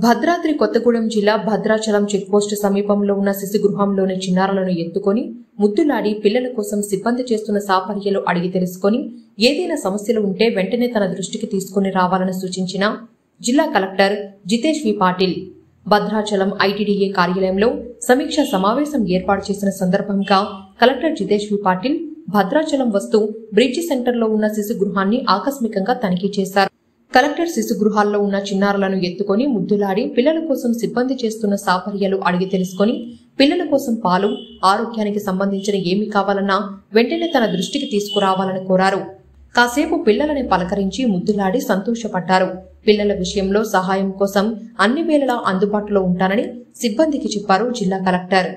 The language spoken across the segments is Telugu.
భద్రాద్రి కొత్తగూడెం జిల్లా భద్రాచలం చెక్పోస్టు సమీపంలో ఉన్న శిశుగృహంలోని చిన్నారులను ఎత్తుకొని ముద్దులాడి పిల్లల కోసం సిబ్బంది చేస్తున్న సాపర్యలు అడిగి తెలుసుకొని ఏదైనా సమస్యలు ఉంటే వెంటనే తన దృష్టికి తీసుకుని రావాలని సూచించిన జిల్లా కలెక్టర్ జితేష్ వి పాటిల్ భద్రాచలం ఐటీడీఏ కార్యాలయంలో సమీక్షా సమావేశం ఏర్పాటు చేసిన సందర్భంగా కలెక్టర్ జితేష్ వి పాటిల్ భద్రాచలం వస్తూ బ్రిడ్జి సెంటర్లో ఉన్న శిశుగృహాన్ని ఆకస్మికంగా తనిఖీ చేశారు. కలెక్టర్ శిశుగృహాల్లో ఉన్న చిన్నారులను ఎత్తుకొని ముద్దులాడి పిల్లల కోసం సిబ్బంది చేస్తున్న సాపర్యలు అడిగి తెలుసుకొని పిల్లల కోసం పాలు, ఆరోగ్యానికి సంబంధించిన ఏమి కావాలన్నా వెంటనే తన దృష్టికి తీసుకురావాలని కోరారు. కాసేపు పిల్లలని పలకరించి ముద్దులాడి సంతోషపడ్డారు. పిల్లల విషయంలో సహాయం కోసం అన్ని వేళలా అందుబాటులో ఉంటానని సిబ్బందికి చెప్పారు జిల్లా కలెక్టర్.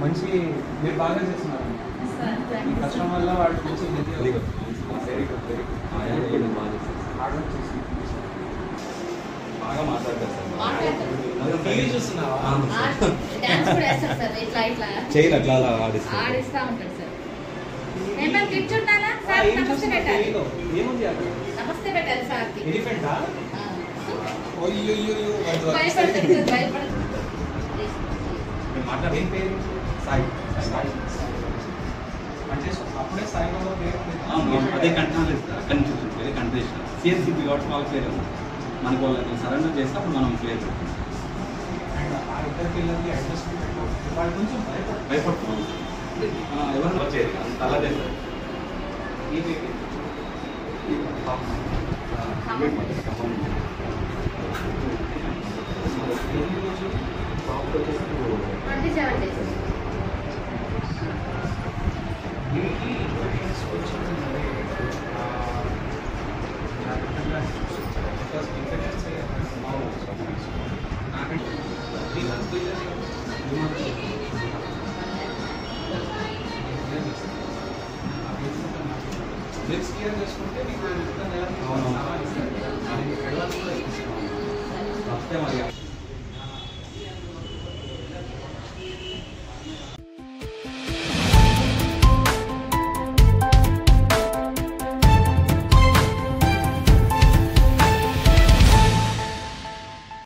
మంచి మీరు బాగా చేస్తున్నారు. కష్టం వల్ల వాళ్ళు కొంచెం బాగా మాట్లాడతారు చేయరు అట్లా ఆడిస్తా ఉంటారు సార్. ఏముంది నమస్తే పెట్టాలి సార్. ఎలిఫెంటా? మాట్లాడే పేరు సాయి. అంటే అప్పుడే సాయిబాబా అదే కంటెనర్ అదే కంటెస్ట్ సిఎస్సిపి కాబట్టి వాళ్ళకి క్లియర్ ఉంది. మనకు వాళ్ళని సరెండర్ చేస్తే అప్పుడు మనం క్లియర్ పెడతాం. అండ్ ఆ ఇద్దరు పిల్లలకి అడ్జస్ట్మెంట్ వాళ్ళు కొంచెం భయపడుతున్నాం. ఎవరు వచ్చేది అంత అలా చేస్తారు. బిల్స్ క్లియర్ చేసుకుంటే మీకు నెల అడ్వాన్స్ కూడా ఇస్తాం.